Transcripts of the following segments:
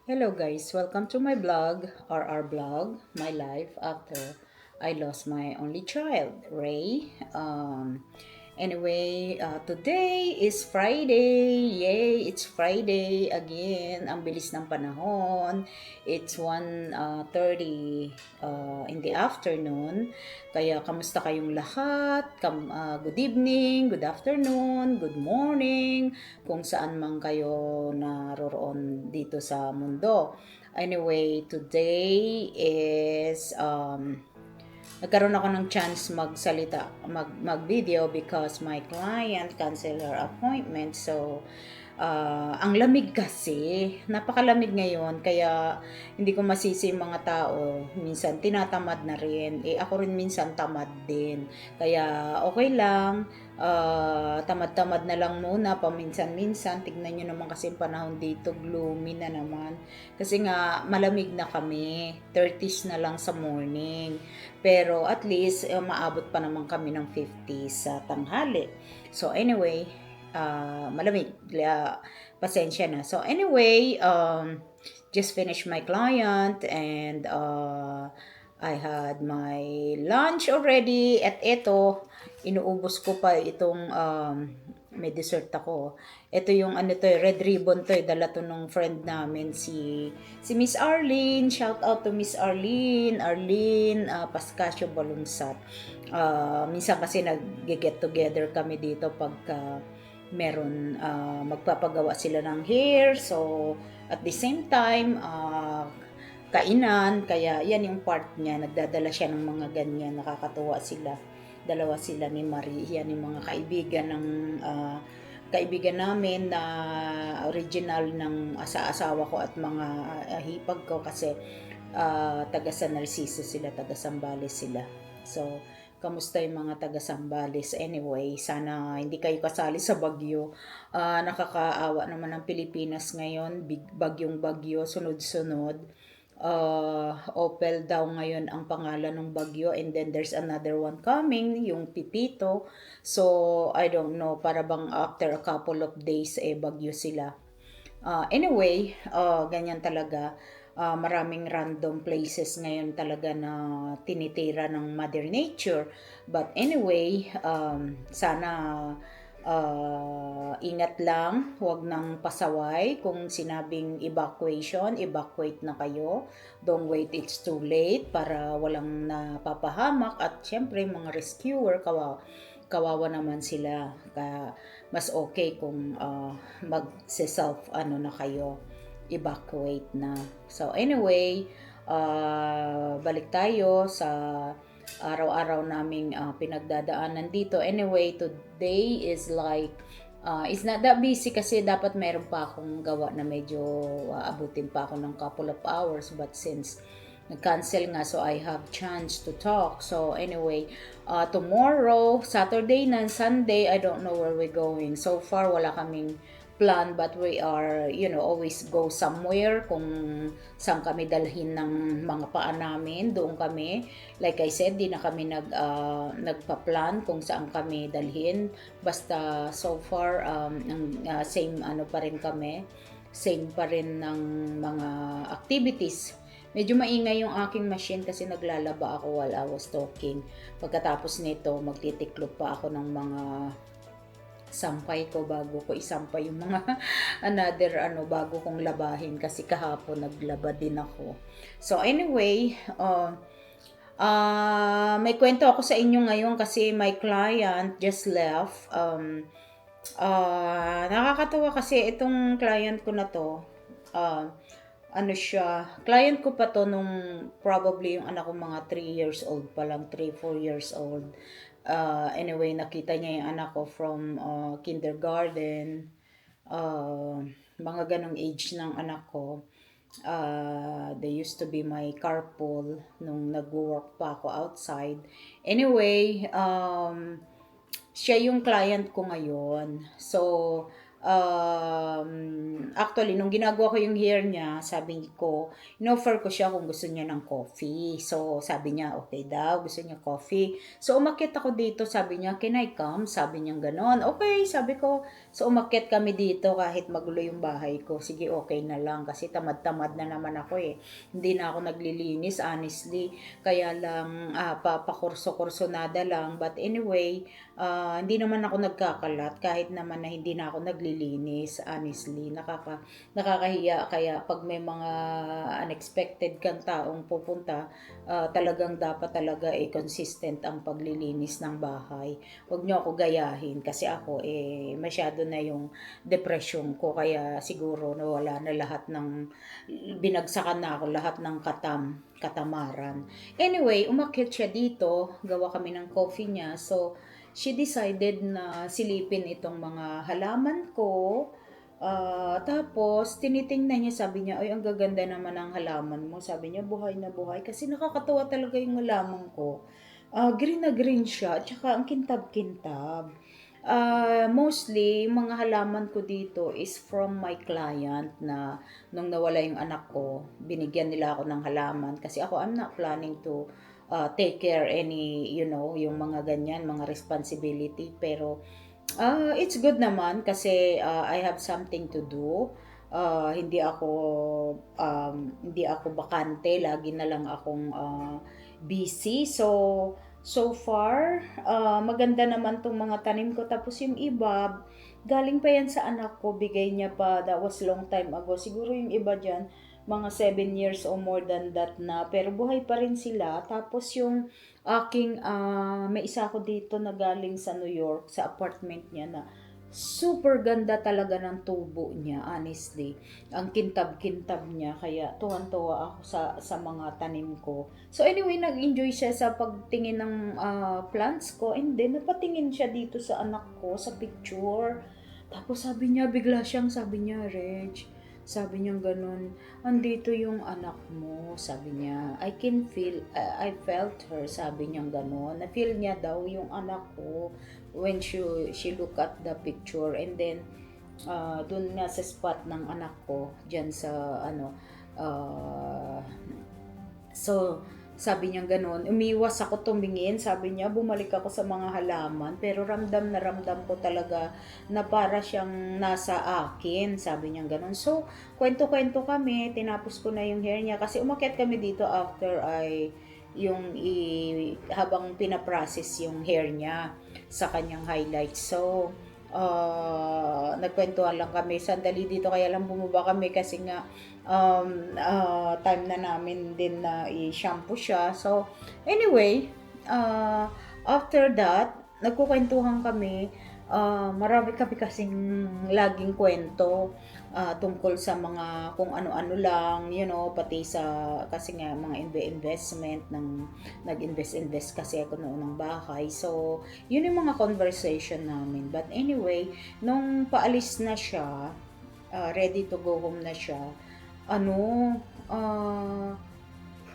Hello guys, welcome to my blog or our blog, my life after I lost my only child, Ray. Today is Friday. Yay, it's Friday again. Ang bilis ng panahon. It's 1:30 in the afternoon. Kaya kamusta kayong lahat? Good evening, good afternoon, good morning, kung saan man kayo naroroon dito sa mundo. Anyway, today is nagkaroon ako ng chance mag-video because my client canceled her appointment. So, ang lamig kasi, napakalamig ngayon, kaya hindi ko masisi yung mga tao. Minsan tinatamad na rin. Ako rin minsan tamad din. Kaya okay lang, tamad-tamad na lang muna paminsan-minsan. Tignan nyo naman kasi yung panahon dito, gloomy na naman. Kasi nga, malamig na kami. 30s na lang sa morning. Pero at least, maabot pa naman kami ng 50s sa tanghali. So anyway, malamig. Pasensya na. So anyway, just finished my client and I had my lunch already at ito, inuubos ko pa itong may dessert ako. Ito yung ano to, red ribbon to, dala to nung friend namin si Miss Arlene. Shout out to Miss Arlene, Pascasio Balunsat. Minsan kasi nag-get together kami dito pagka meron magpapagawa sila ng hair. So at the same time kainan, kaya yan yung part niya, nagdadala siya ng mga ganyan, nakakatuwa sila, dalawa sila ni Marie, yan yung mga kaibigan ng kaibigan namin na original ng asawa ko at mga hipag ko kasi taga San Narciso sila, taga Sambales sila. So kamusta yung mga taga Sambales? Anyway, sana hindi kayo kasali sa bagyo. Nakakaawa naman ang Pilipinas ngayon, bagyong bagyo, sunod-sunod. Opel daw ngayon ang pangalan ng bagyo, and then there's another one coming, yung Pipito. So I don't know, para bang after a couple of days bagyo sila. Anyway, ganyan talaga. Maraming random places ngayon talaga na tinitira ng Mother Nature. But anyway, sana ingat lang, huwag nang pasaway. Kung sinabing evacuation, evacuate na kayo. Don't wait, it's too late para walang napapahamak. At syempre, mga rescuer, kawawa naman sila. Mas okay kung mag-self na kayo, evacuate na. So anyway, balik tayo sa araw-araw naming pinagdadaanan dito. Anyway, today is like it's not that busy kasi dapat meron pa akong gawa na medyo abutin pa ako ng couple of hours, but since nag-cancel nga, so I have chance to talk. So anyway, tomorrow, Saturday na Sunday, I don't know where we're going. So far, wala kaming plan, but we are, always go somewhere. Kung saan kami dalhin ng mga paa namin, doon kami. Like I said, di na kami nagpa-plan kung saan kami dalhin. Basta so far, same pa rin kami. Same pa rin ng mga activities. Medyo maingay yung aking machine kasi naglalaba ako while I was talking. Pagkatapos nito, magtitiklop pa ako ng mga sampay ko bago ko isampay yung mga another bago kong labahin kasi kahapon naglaba din ako. So anyway, may kwento ako sa inyo ngayon kasi my client just left. Nakakatawa kasi itong client ko na to. Client ko pa to nung probably yung anak ko mga 3 years old pa lang, 3-4 years old. Anyway, nakita niya yung anak ko from kindergarten, mga ganong age ng anak ko. They used to be my carpool nung nag-work pa ako outside. Anyway, siya yung client ko ngayon. So, actually, nung ginagawa ko yung hair niya, sabi ko, in-offer ko siya kung gusto niya ng coffee. So, sabi niya, okay daw, gusto niya coffee. So, umakyat ako dito, sabi niya, can I come? Sabi niya ganon. Okay, sabi ko. So, umakyat kami dito kahit magulo yung bahay ko. Sige, okay na lang kasi tamad-tamad na naman ako eh. Hindi na ako naglilinis, honestly. Kaya lang, papakurso-kurso nada lang. But anyway, hindi naman ako nagkakalat kahit naman na hindi na ako naglilinis, honestly. Nakakahiya kaya pag may mga unexpected kang taong pupunta, talagang dapat talaga consistent ang paglilinis ng bahay. Huwag niyo ako gayahin kasi ako masyado na yung depression ko kaya siguro nawala na lahat ng binagsakan na ako lahat ng katamaran. Anyway, umakyat siya dito, gawa kami ng coffee niya. So she decided na silipin itong mga halaman ko. Tapos, tinitingnan niya, sabi niya, ay, ang gaganda naman ng halaman mo. Sabi niya, buhay na buhay. Kasi nakakatuwa talaga yung halaman ko. Green na green siya, tsaka ang kintab-kintab. Mostly, yung mga halaman ko dito is from my client na nung nawala yung anak ko, binigyan nila ako ng halaman. Kasi ako, I'm not planning to take care any, yung mga ganyan, mga responsibility. Pero, it's good naman kasi I have something to do. Hindi ako bakante, lagi na lang akong busy. So far, maganda naman tong mga tanim ko. Tapos yung iba, galing pa yan sa anak ko, bigay niya pa, that was long time ago. Siguro yung iba dyan, mga 7 years or more than that na, pero buhay pa rin sila. Tapos yung aking, may isa ako dito na galing sa New York, sa apartment niya na super ganda talaga ng tubo niya, honestly. Ang kintab-kintab niya, kaya tuwan-tuwa ako sa mga tanim ko. So anyway, nag-enjoy siya sa pagtingin ng plants ko, and then napatingin siya dito sa anak ko, sa picture. Tapos sabi niya, Reg, sabi niya ganun, andito yung anak mo, sabi niya, I felt her, sabi niya ganun, na-feel niya daw yung anak ko when she look at the picture, and then, dun nga sa spot ng anak ko, dyan sa, so, sabi niya ganun, umiwas ako tumingin, sabi niya, bumalik ako sa mga halaman, pero ramdam na ramdam ko talaga na para siyang nasa akin, sabi niya ganun. So, kwento-kwento kami, tinapos ko na yung hair niya, kasi umakyat kami dito after habang pinaprocess yung hair niya sa kanyang highlights. So, nagkwentuhan lang kami, sandali dito, kaya lang bumaba kami kasi nga time na namin din na i-shampoo siya. So, anyway, after that, nagkukwentuhan kami. Marami kami kasing laging kwento tungkol sa mga kung ano-ano lang, pati sa, kasi nga mga investment, nag-invest kasi ako noon ng bahay. So, yun yung mga conversation namin. But anyway, nung paalis na siya, ready to go home na siya,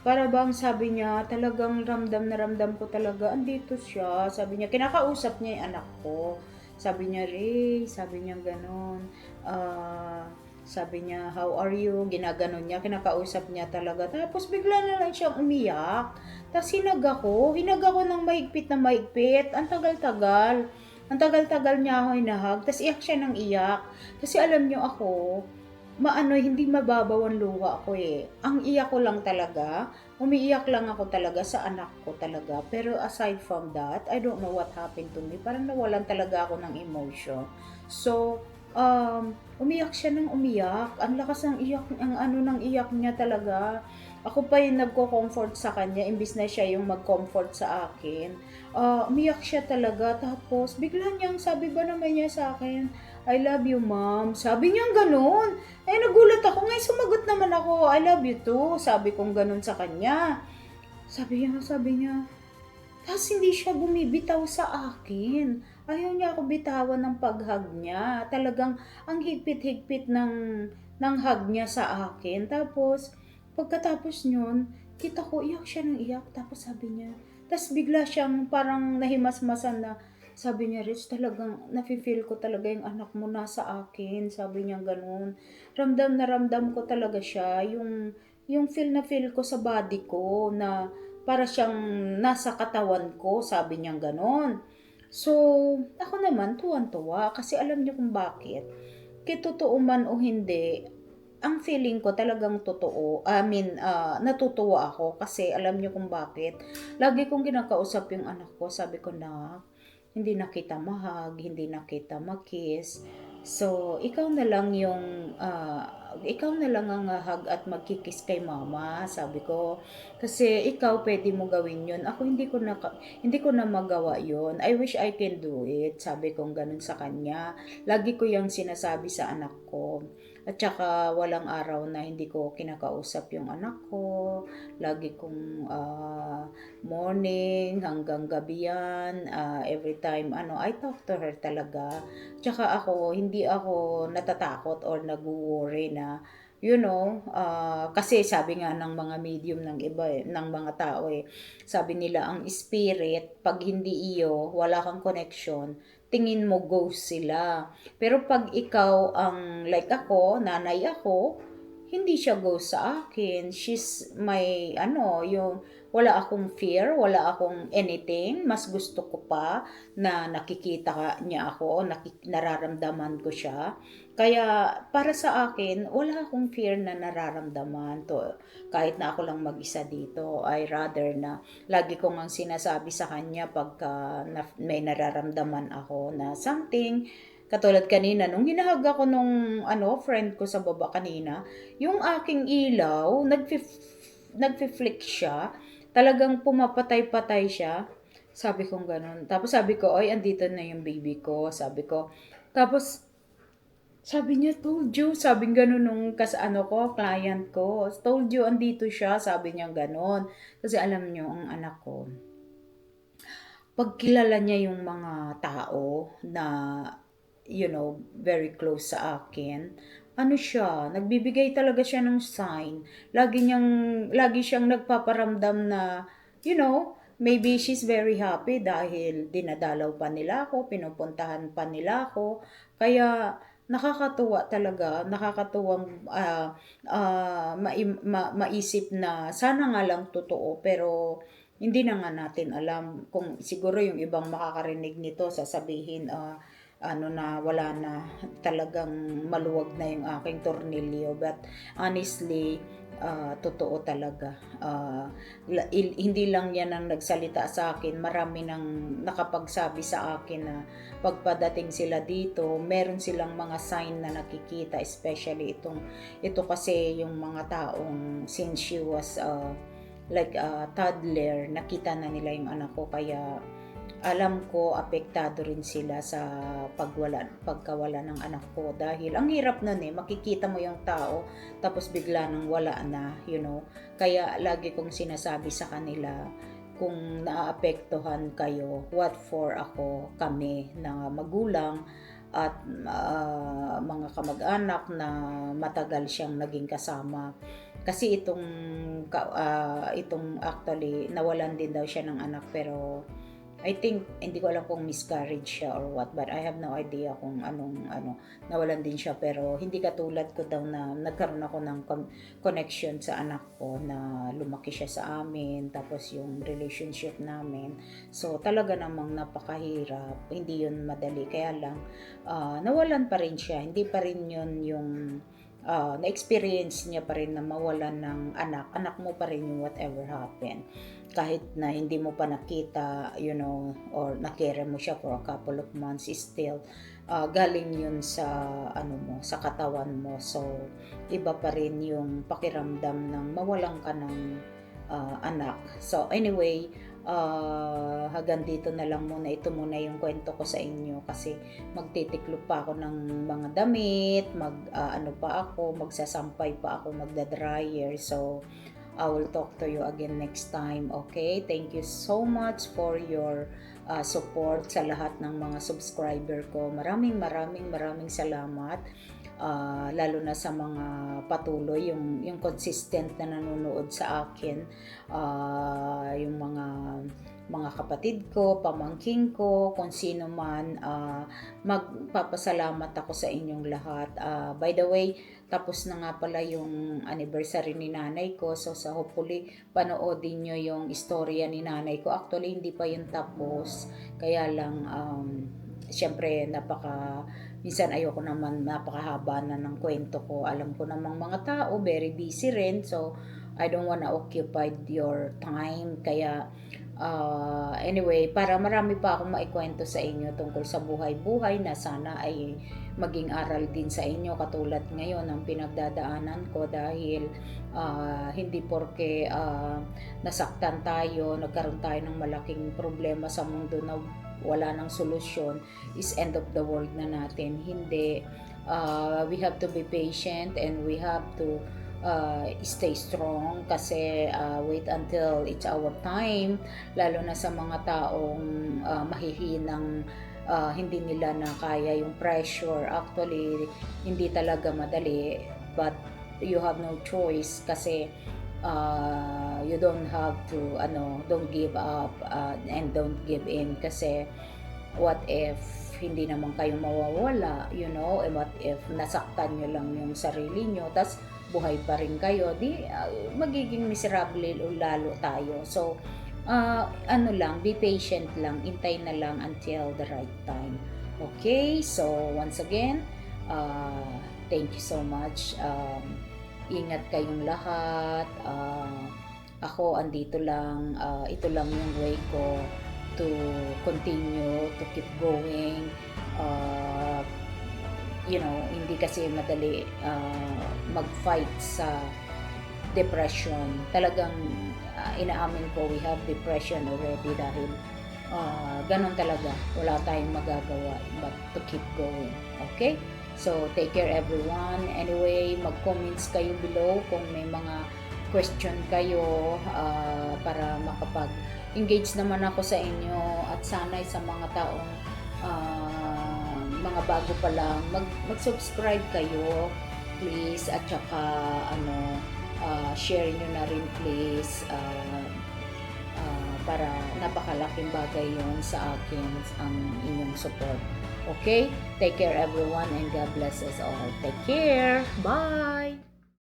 para bang sabi niya, talagang ramdam na ramdam ko talaga, andito siya. Sabi niya, kinakausap niya yung anak ko. Sabi niya, Ray, sabi niya ganon. Sabi niya, how are you? Ginaganon niya, kinakausap niya talaga. Tapos bigla na lang siyang umiyak. Tapos hinag ako ng mahigpit na mahigpit. Ang tagal-tagal. Ang tagal-tagal niya ako hinahag. Tapos iyak siya ng iyak. Kasi alam niyo ako, hindi mababaw ang luha ko eh. Ang iyak ko lang talaga, umiiyak lang ako talaga sa anak ko talaga. Pero aside from that, I don't know what happened to me. Parang nawalan talaga ako ng emotion. So, umiyak siya ng umiyak. Ang lakas ng iyak, ng iyak niya talaga. Ako pa yung nagko-comfort sa kanya, imbis na siya yung mag-comfort sa akin. Umiyak siya talaga. Tapos, bigla niyang sabi ba naman niya sa akin, I love you, mom. Sabi niya gano'n. Ay, nagulat ako. Ngayon, sumagot naman ako, I love you too. Sabi kong gano'n sa kanya. Sabi niya. Tapos hindi siya bumibitaw sa akin. Ayaw niya ako bitawan ng pag-hug niya. Talagang ang higpit-higpit ng hug niya sa akin. Tapos, pagkatapos yun, kita ko, iyak siya ng iyak. Tapos sabi niya, tapos bigla siyang parang nahimasmasan na, Sabi niya, Rich, talagang nafe-feel ko talaga yung anak mo nasa akin. Sabi niya gano'n. Ramdam na ramdam ko talaga siya. Yung feel na feel ko sa body ko na para siyang nasa katawan ko. Sabi niya gano'n. So, ako naman tuwan-tuwa kasi alam niyo kung bakit. Totoo man o hindi, ang feeling ko talagang totoo. Natutuwa ako kasi alam niyo kung bakit. Lagi kong kinakausap yung anak ko. Sabi ko na, hindi na kita mahag, hindi na kita makiss. So, ikaw na lang ang hag at magkikiss kay mama, sabi ko. Kasi ikaw pwede mo gawin yun. Ako hindi ko na magawa yun. I wish I can do it, sabi kong ganun sa kanya. Lagi ko yung sinasabi sa anak ko. At saka walang araw na hindi ko kinakausap yung anak ko. Lagi kong morning hanggang gabi yan. Every time I talk to her talaga. Tsaka hindi ako natatakot or nag-worry na kasi sabi nga ng mga medium ng iba ng mga tao sabi nila ang spirit, pag hindi iyo, wala kang connection, tingin mo ghost sila. Pero pag ikaw ang like ako, nanay ako, hindi siya ghost sa akin. She's my, yung wala akong fear, wala akong anything. Mas gusto ko pa na nakikita niya ako, nararamdaman ko siya. Kaya para sa akin, wala akong fear na nararamdaman to. Kahit na ako lang mag-isa dito, I rather na lagi ko ngang sinasabi sa kanya pagka may nararamdaman ako na something. Katulad kanina, nung hinahag ako nung friend ko sa baba kanina, yung aking ilaw, nagfi-flick siya, talagang pumapatay-patay siya. Sabi kong ganun. Tapos sabi ko, ay, andito na yung baby ko. Sabi ko. Tapos, sabi niya, told you. Sabi ganun nung client ko. Told you, andito siya. Sabi niya ganun. Kasi alam niyo, ang anak ko, pag kilala niya yung mga tao na, very close sa akin, nagbibigay talaga siya ng sign. Lagi siyang nagpaparamdam na, maybe she's very happy dahil dinadalaw pa nila ako, pinupuntahan pa nila ako. Kaya, nakakatuwa talaga, nakakatuwang maisip na sana nga lang totoo, pero hindi na nga natin alam kung siguro yung ibang makakarinig nito sasabihin na wala na talagang maluwag na yung aking tornilyo, but honestly totoo talaga. Hindi lang yan ang nagsalita sa akin, marami nang nakapagsabi sa akin na pagpadating sila dito, meron silang mga sign na nakikita, especially ito kasi yung mga taong since she was like a toddler, nakita na nila yung anak ko, kaya alam ko apektado rin sila sa pagkawala ng anak ko, dahil ang hirap nun makikita mo yung tao tapos bigla nang wala na, kaya lagi kong sinasabi sa kanila, kung naaapektuhan kayo, what for kami na magulang at mga kamag-anak na matagal siyang naging kasama. Kasi itong actually nawalan din daw siya ng anak, pero I think hindi ko alam kung miscarriage siya or what, but I have no idea kung anong nawalan din siya, pero hindi katulad ko daw na nagkaroon ako ng connection sa anak ko na lumaki siya sa amin, tapos yung relationship namin. So talaga namang napakahirap, hindi yun madali, kaya lang nawalan pa rin siya, hindi pa rin yun yung na-experience niya pa rin na mawalan ng anak mo pa rin yung whatever happened. Kahit na hindi mo pa nakita, or nakere mo siya for a couple of months, still, galing yun sa, sa katawan mo. So, iba pa rin yung pakiramdam ng mawalan ka ng anak. So, anyway, hanggang dito na lang muna. Ito muna yung kwento ko sa inyo kasi magtitiklop pa ako ng mga damit, magsasampay pa ako, magda-dryer. So, I will talk to you again next time. Okay? Thank you so much for your support sa lahat ng mga subscriber ko. Maraming salamat. Lalo na sa mga patuloy, yung consistent na nanonood sa akin, yung mga kapatid ko, pamangkin ko, kung sino man, magpapasalamat ako sa inyong lahat. By the way, tapos na nga pala yung anniversary ni nanay ko, so hopefully panoodin nyo yung istorya ni nanay ko. Actually hindi pa yun tapos, kaya lang syempre minsan ayoko naman napakahaba na ng kwento ko. Alam ko namang mga tao very busy rin, so I don't wanna occupy your time. Kaya anyway, para marami pa akong maikwento sa inyo tungkol sa buhay-buhay na sana ay maging aral din sa inyo, katulad ngayon ang pinagdadaanan ko, dahil hindi porke nasaktan tayo, nagkaroon tayo ng malaking problema sa mundo na wala nang solusyon, is end of the world na natin. Hindi. We have to be patient and we have to stay strong, kasi wait until it's our time, lalo na sa mga taong mahihinang hindi nila na kaya yung pressure. Actually hindi talaga madali, but you have no choice, kasi you don't have to don't give up and don't give in, kasi what if hindi naman kayo mawawala, and what if nasaktan nyo lang yung sarili nyo, tas buhay pa rin kayo, di magiging miserable lalo tayo. So be patient lang, intay na lang until the right time. Okay, so once again, thank you so much. Ingat kayong lahat. Ako andito lang, ito lang yung way ko to continue to keep going. Hindi kasi madali mag-fight sa depression. Talagang inaamin ko, we have depression already, dahil ganun talaga, wala tayong magagawa but to keep going. Okay, so take care everyone. Anyway, mag-comments kayo below kung may mga question kayo, para makapag-engage naman ako sa inyo. At sana sa mga taong mga bago pa lang, mag-subscribe kayo please, at saka share nyo na rin please, para napakalaking bagay yun sa akin, ang inyong support. Okay, take care everyone and God bless us all. Take care, bye.